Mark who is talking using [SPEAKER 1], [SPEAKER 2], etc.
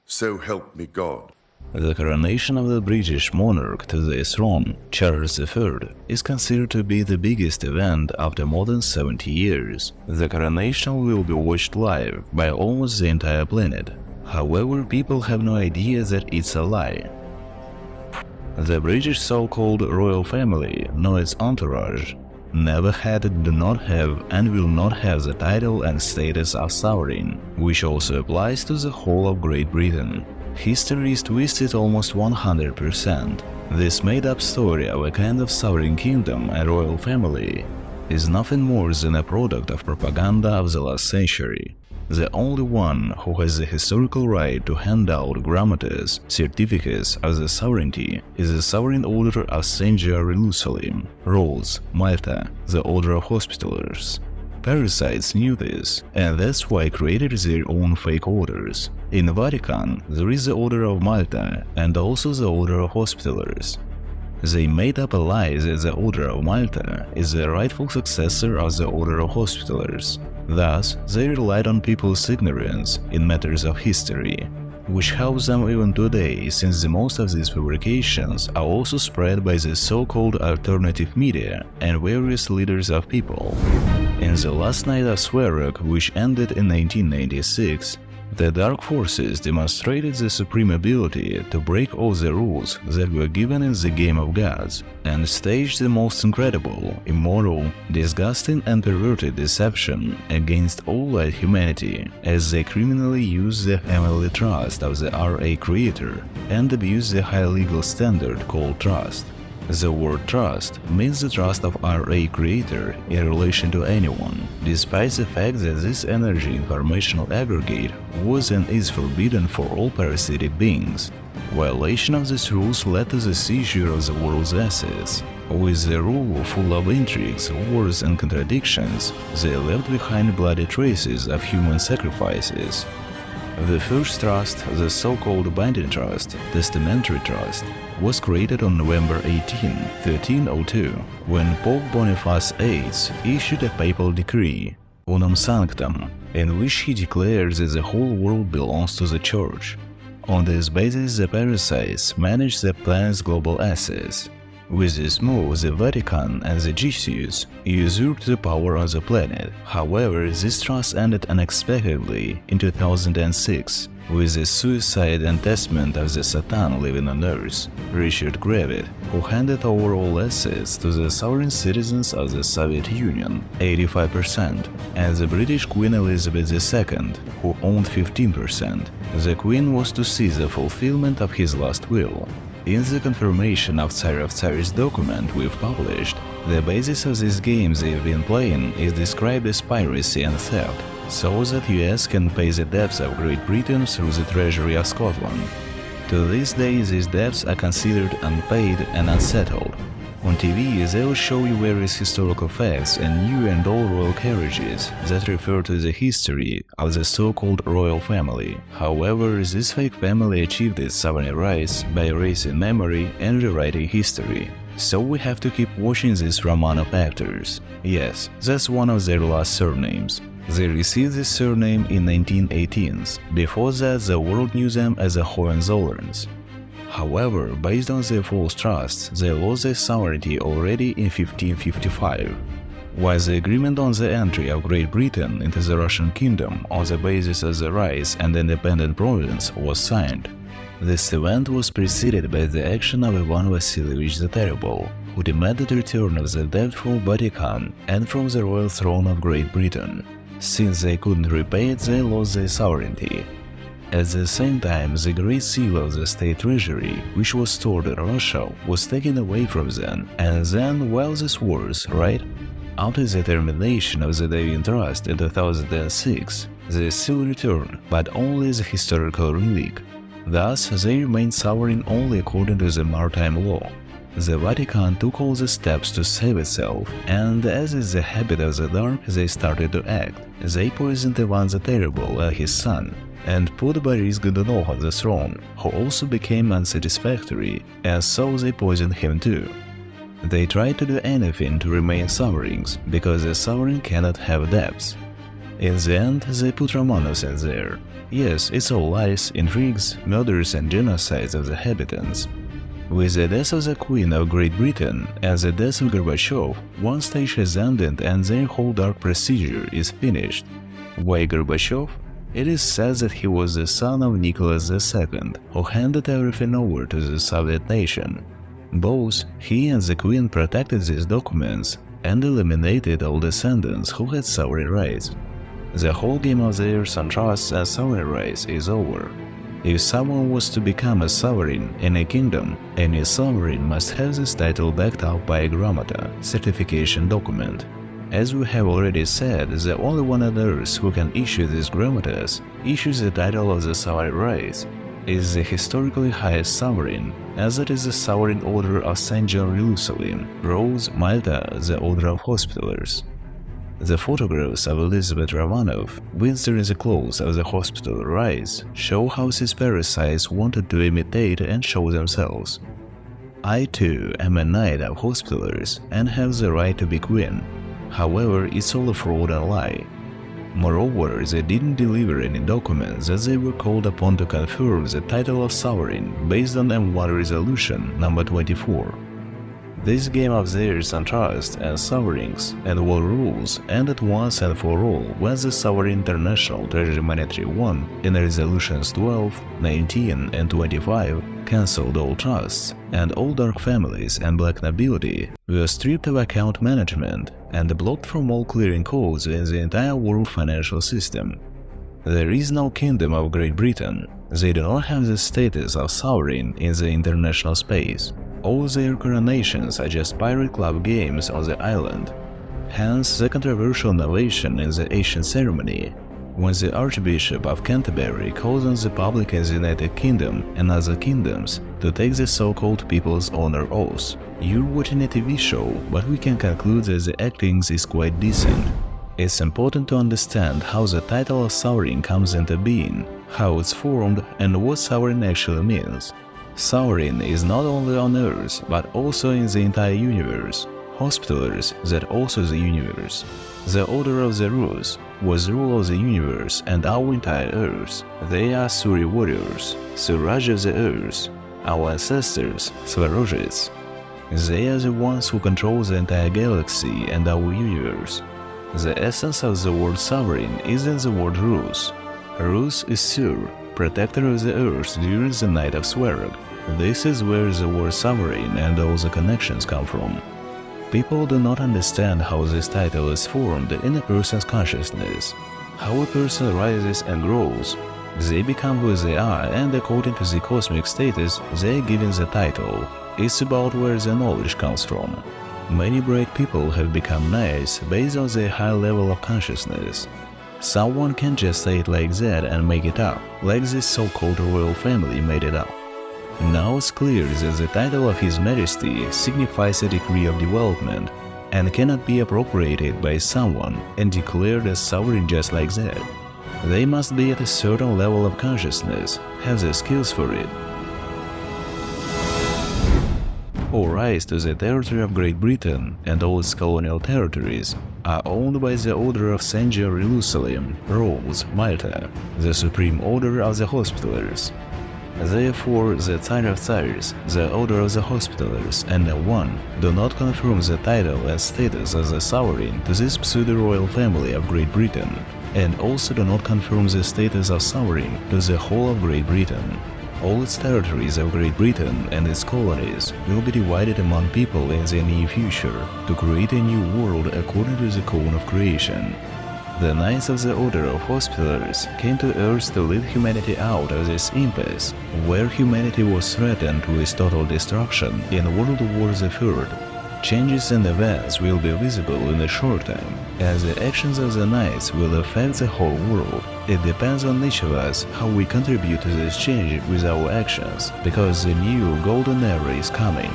[SPEAKER 1] So help me God.
[SPEAKER 2] The coronation of the British monarch to the throne, Charles III, is considered to be the biggest event after more than 70 years. The coronation will be watched live by almost the entire planet. However, people have no idea that it's a lie. The British so-called royal family, nor its entourage, never had, do not have, and will not have the title and status of sovereign, which also applies to the whole of Great Britain. History is twisted almost 100%. This made-up story of a kind of sovereign kingdom and royal family is nothing more than a product of propaganda of the last century. The only one who has the historical right to hand out grammates, certificates of the sovereignty, is the Sovereign Order of St. Jerusalem, Rhodes, Malta, the Order of Hospitallers. Parasites knew this, and that's why created their own fake orders. In the Vatican, there is the Order of Malta and also the Order of Hospitallers. They made up a lie that the Order of Malta is the rightful successor of the Order of Hospitallers. Thus, they relied on people's ignorance in matters of history, which helps them even today, since the most of these fabrications are also spread by the so-called alternative media and various leaders of people. In the last night of Swearok, which ended in 1996, the Dark Forces demonstrated the supreme ability to break all the rules that were given in the game of gods, and staged the most incredible, immoral, disgusting and perverted deception against all light humanity, as they criminally used the family trust of the RA creator and abused the high legal standard called trust. The word trust means the trust of RA creator in relation to anyone, despite the fact that this energy informational aggregate was and is forbidden for all parasitic beings. Violation of these rules led to the seizure of the world's assets. With the rule full of intrigues, wars and contradictions, they left behind bloody traces of human sacrifices. The first trust, the so-called binding trust, testamentary trust, was created on November 18, 1302, when Pope Boniface VIII issued a papal decree, Unam Sanctam, in which he declared that the whole world belongs to the Church. On this basis, the parasites managed the planet's global assets. With this move, the Vatican and the Jesuits usurped the power on the planet. However, this trust ended unexpectedly in 2006 with the suicide and testament of the Satan living on Earth, Richard Gravett, who handed over all assets to the sovereign citizens of the Soviet Union, 85%, and the British Queen Elizabeth II, who owned 15%. The Queen was to see the fulfillment of his last will. In the confirmation of Tsar's document we've published, the basis of these games they've been playing is described as piracy and theft, so that US can pay the debts of Great Britain through the Treasury of Scotland. To this day, these debts are considered unpaid and unsettled. On TV, they will show you various historical facts and new and old royal carriages that refer to the history of the so-called royal family. However, this fake family achieved its sovereign rights by erasing memory and rewriting history. So we have to keep watching this Roman of actors. Yes, that's one of their last surnames. They received this surname in 1918. Before that, the world knew them as the Hohenzollerns. However, based on their false trusts, they lost their sovereignty already in 1555. While the agreement on the entry of Great Britain into the Russian kingdom on the basis of the rights and independent province was signed, this event was preceded by the action of Ivan Vasilievich the Terrible, who demanded return of the debt from Vatican and from the royal throne of Great Britain. Since they couldn't repay it, they lost their sovereignty. At the same time, the Great Seal of the State Treasury, which was stored in Russia, was taken away from them, and then, well, this was, right? After the termination of the Davin Trust in 2006, the seal returned, but only as a historical relic. Thus, they remained sovereign only according to the maritime law. The Vatican took all the steps to save itself, and as is the habit of the dark, they started to act. They poisoned Ivan the Terrible and his son, and put Boris Godunov on the throne, who also became unsatisfactory, and so they poisoned him too. They tried to do anything to remain sovereigns, because a sovereign cannot have debts. In the end, they put Romanovs in there. Yes, it's all lies, intrigues, murders and genocides of the habitants. With the death of the Queen of Great Britain and the death of Gorbachev, one stage has ended and their whole dark procedure is finished. Why Gorbachev? It is said that he was the son of Nicholas II, who handed everything over to the Soviet nation. Both he and the Queen protected these documents and eliminated all descendants who had sovereign rights. The whole game of theirs on trusts and sovereign rights is over. If someone was to become a sovereign in a kingdom, any sovereign must have this title backed up by a gramota, certification document. As we have already said, the only one on earth who can issue these grammatas, issues the title of the sovereign rights, is the historically highest sovereign, as it is the Sovereign Order of St. John Jerusalem, Rose, Malta, the Order of Hospitallers. The photographs of Elizabeth Romanov, winter in the clothes of the hospital rise, show how these parasites wanted to imitate and show themselves. I too am a knight of Hospitallers and have the right to be queen. However, it's all a fraud and lie. Moreover, they didn't deliver any documents that they were called upon to confer the title of sovereign based on M1 Resolution number 24. This game of theirs on trust and sovereigns and war rules ended once and for all when the Sovereign International Treasury Monetary One in Resolutions 12, 19 and 25 cancelled all trusts, and all dark families and black nobility were stripped of account management and blocked from all clearing codes in the entire world financial system. There is no Kingdom of Great Britain. They do not have the status of sovereign in the international space. All their coronations are just pirate club games on the island. Hence the controversial innovation in the ancient ceremony, when the Archbishop of Canterbury calls on the public in the United Kingdom and other kingdoms to take the so-called People's Honor Oath. You're watching a TV show, but we can conclude that the acting is quite decent. It's important to understand how the title of sovereign comes into being, how it's formed, and what sovereign actually means. Sovereign is not only on Earth, but also in the entire universe. Hospitallers, that also the universe. The Order of the Rose was rule of the universe and our entire Earth. They are Suri warriors, Suraj of the Earth, our ancestors, Svarojits. They are the ones who control the entire galaxy and our universe. The essence of the word sovereign is in the word Rus. Rus is Sur, protector of the Earth during the night of Swearg. This is where the word sovereign and all the connections come from. People do not understand how this title is formed in a person's consciousness, how a person rises and grows. They become who they are, and according to the cosmic status, they are given the title. It's about where the knowledge comes from. Many bright people have become nice based on their high level of consciousness. Someone can just say it like that and make it up, like this so-called royal family made it up. Now it's clear that the title of His Majesty signifies a degree of development and cannot be appropriated by someone and declared as sovereign just like that. They must be at a certain level of consciousness, have the skills for it. All rights to the territory of Great Britain and all its colonial territories are owned by the Order of St. John Jerusalem, Rose, Malta, the Supreme Order of the Hospitallers. Therefore, the Tsar of Tsars, the Order of the Hospitallers, and no one do not confirm the title and status as a sovereign to this pseudo-royal family of Great Britain, and also do not confirm the status of sovereign to the whole of Great Britain. All its territories of Great Britain and its colonies will be divided among people in the near future to create a new world according to the cone of creation. The Knights of the Order of Hospitallers came to Earth to lead humanity out of this impasse, where humanity was threatened with total destruction in World War III. Changes and events will be visible in a short time, as the actions of the Knights will affect the whole world. It depends on each of us how we contribute to this change with our actions, because the new golden era is coming.